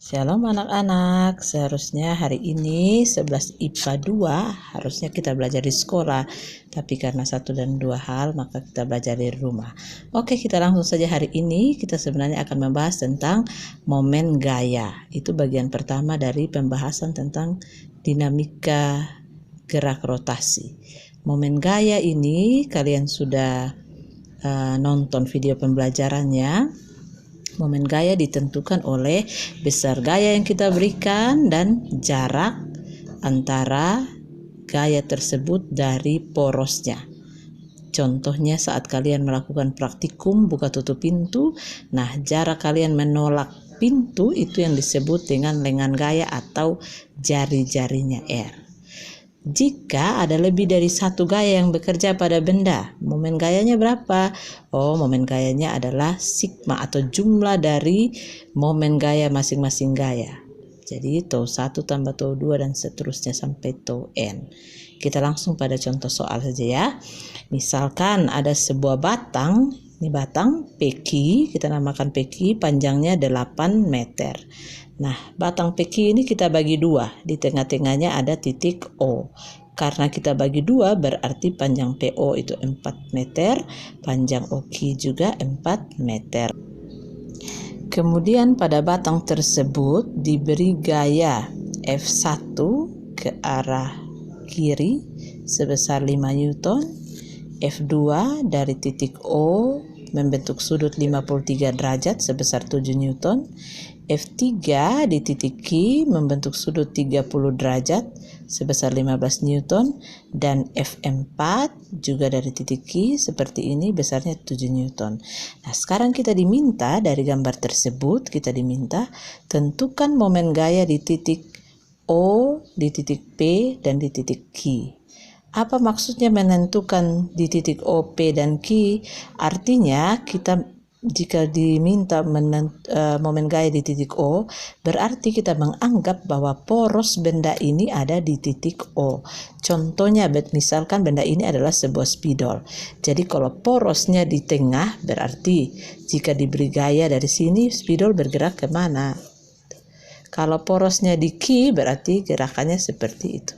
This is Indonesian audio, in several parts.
Shalom anak-anak, seharusnya hari ini 11 IPA 2 harusnya kita belajar di sekolah, tapi karena satu dan dua hal maka kita belajar di rumah. Oke, kita langsung saja. Hari ini kita sebenarnya akan membahas tentang momen gaya. Itu bagian pertama dari pembahasan tentang dinamika gerak rotasi. Momen gaya ini kalian sudah nonton video pembelajarannya. Momen gaya ditentukan oleh besar gaya yang kita berikan dan jarak antara gaya tersebut dari porosnya. Contohnya saat kalian melakukan praktikum buka tutup pintu, nah jarak kalian menolak pintu itu yang disebut dengan lengan gaya atau jari-jarinya R. Jika ada lebih dari satu gaya yang bekerja pada benda, momen gayanya berapa? Momen gayanya adalah sigma atau jumlah dari momen gaya masing-masing gaya. Jadi tau 1 tambah tau 2 dan seterusnya sampai tau n. Kita langsung pada contoh soal saja ya. Misalkan ada sebuah batang, ini batang peki, kita namakan peki, panjangnya 8 meter. Nah, batang peki ini kita bagi dua, di tengah-tengahnya ada titik O. Karena kita bagi dua berarti panjang PO itu 4 meter, panjang OQ juga 4 meter. Kemudian pada batang tersebut diberi gaya F1 ke arah kiri sebesar 5 Newton, F2 dari titik O membentuk sudut 53 derajat sebesar 7 Newton, F3 di titik Q membentuk sudut 30 derajat sebesar 15 Newton, dan F4 juga dari titik Q seperti ini besarnya 7 Newton. Nah, sekarang kita diminta dari gambar tersebut, kita diminta tentukan momen gaya di titik O, di titik P, dan di titik Q. Apa maksudnya menentukan di titik O, P, dan Q? Artinya kita jika diminta momen gaya di titik O, berarti kita menganggap bahwa poros benda ini ada di titik O. Contohnya, misalkan benda ini adalah sebuah spidol. Jadi kalau porosnya di tengah, berarti jika diberi gaya dari sini, spidol bergerak kemana? Kalau porosnya di Q, berarti gerakannya seperti itu.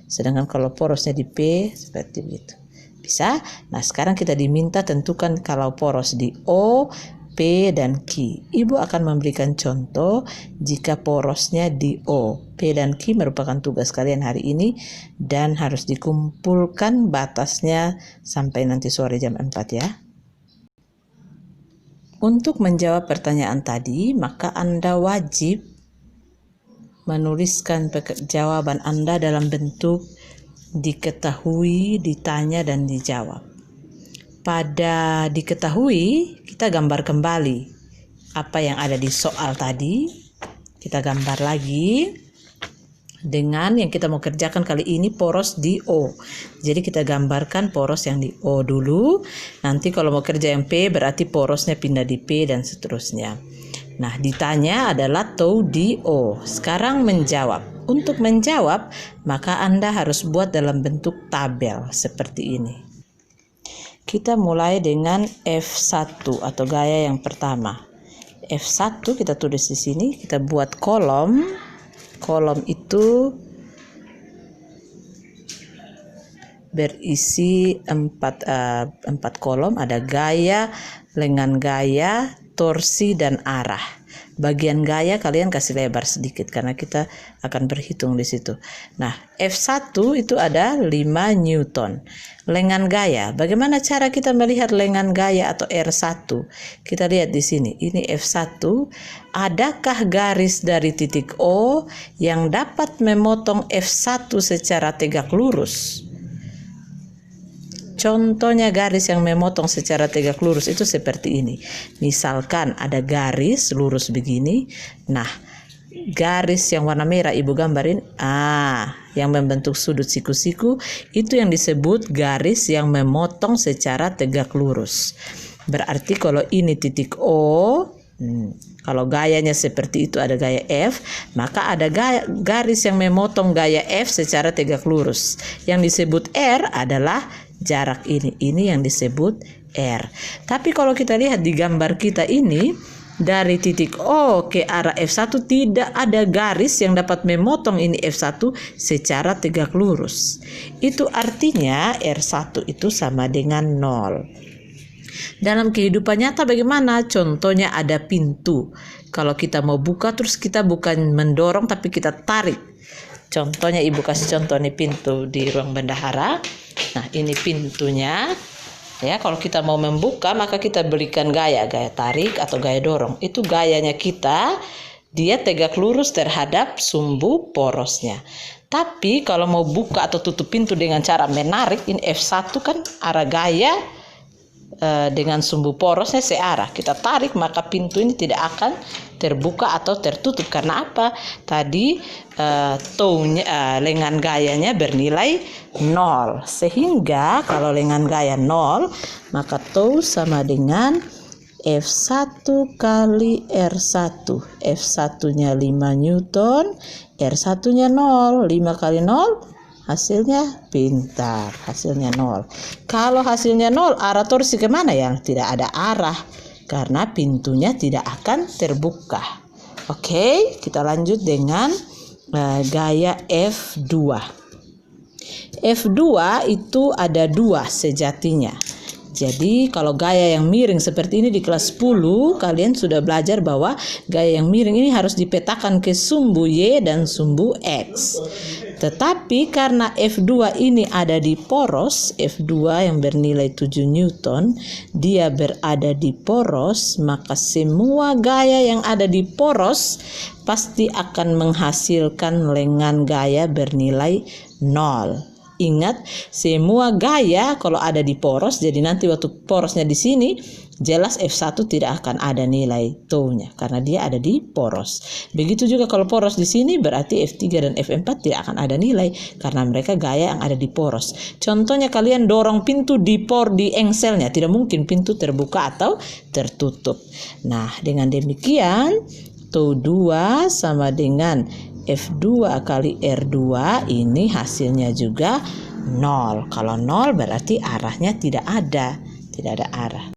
Sedangkan kalau porosnya di P, seperti itu. Bisa? Nah, sekarang kita diminta tentukan kalau poros di O, P, dan Q. Ibu akan memberikan contoh jika porosnya di O, P, dan Q merupakan tugas kalian hari ini dan harus dikumpulkan batasnya sampai nanti sore jam 4 ya. Untuk menjawab pertanyaan tadi, maka Anda wajib menuliskan jawaban Anda dalam bentuk diketahui, ditanya, dan dijawab. Pada diketahui, kita gambar kembali apa yang ada di soal tadi. Kita gambar lagi dengan yang kita mau kerjakan kali ini poros di O. Jadi kita gambarkan poros yang di O dulu. Nanti kalau mau kerja yang P berarti porosnya pindah di P dan seterusnya. Nah, ditanya adalah tau di O. Sekarang menjawab. Untuk menjawab, maka Anda harus buat dalam bentuk tabel seperti ini. Kita mulai dengan F1 atau gaya yang pertama. F1 kita tulis di sini, kita buat kolom. Kolom itu berisi 4 kolom, ada gaya, lengan gaya, torsi, dan arah. Bagian gaya kalian kasih lebar sedikit karena kita akan berhitung di situ. Nah, F1 itu ada 5 Newton. Lengan gaya, bagaimana cara kita melihat lengan gaya atau R1? Kita lihat di sini, ini F1. Adakah garis dari titik O yang dapat memotong F1 secara tegak lurus? Contohnya garis yang memotong secara tegak lurus itu seperti ini. Misalkan ada garis lurus begini. Nah, garis yang warna merah ibu gambarin, yang membentuk sudut siku-siku itu yang disebut garis yang memotong secara tegak lurus. Berarti kalau ini titik O, kalau gayanya seperti itu ada gaya F, maka ada garis yang memotong gaya F secara tegak lurus. Yang disebut R adalah jarak ini yang disebut R. Tapi kalau kita lihat di gambar kita ini, dari titik O ke arah F1 tidak ada garis yang dapat memotong ini F1 secara tegak lurus. Itu artinya R1 itu sama dengan 0. Dalam kehidupan nyata bagaimana? Contohnya ada pintu. Kalau kita mau buka terus kita bukan mendorong tapi kita tarik. Contohnya ibu kasih contoh nih pintu di ruang bendahara. Nah ini pintunya. Ya, kalau kita mau membuka maka kita berikan gaya tarik atau gaya dorong. Itu gayanya kita, dia tegak lurus terhadap sumbu porosnya. Tapi kalau mau buka atau tutup pintu dengan cara menarik, ini F1 kan arah gaya dengan sumbu porosnya searah. Kita tarik maka pintu ini tidak akan terbuka atau tertutup. Karena apa? Tadi lengan gayanya bernilai 0. Sehingga kalau lengan gaya 0 maka tau sama dengan F1 kali R1. F1-nya 5 Newton, R1-nya 0. 5 kali 0 hasilnya pintar, hasilnya 0. Kalau hasilnya 0, arah torsi kemana? Yang tidak ada arah, karena pintunya tidak akan terbuka. Oke, kita lanjut dengan gaya F2. F2 itu ada 2 sejatinya. Jadi kalau gaya yang miring seperti ini di kelas 10 kalian sudah belajar bahwa gaya yang miring ini harus dipetakan ke sumbu Y dan sumbu X. Tetapi karena F2 ini ada di poros, F2 yang bernilai 7 Newton, dia berada di poros, maka semua gaya yang ada di poros pasti akan menghasilkan lengan gaya bernilai 0. Ingat, semua gaya kalau ada di poros, jadi nanti waktu porosnya di sini, jelas F1 tidak akan ada nilai tau-nya karena dia ada di poros. Begitu juga kalau poros di sini berarti F3 dan F4 tidak akan ada nilai karena mereka gaya yang ada di poros. Contohnya kalian dorong pintu di engselnya, tidak mungkin pintu terbuka atau tertutup. Nah, dengan demikian tau 2 sama dengan F2 kali R2 ini hasilnya juga 0. Kalau 0 berarti arahnya tidak ada arah.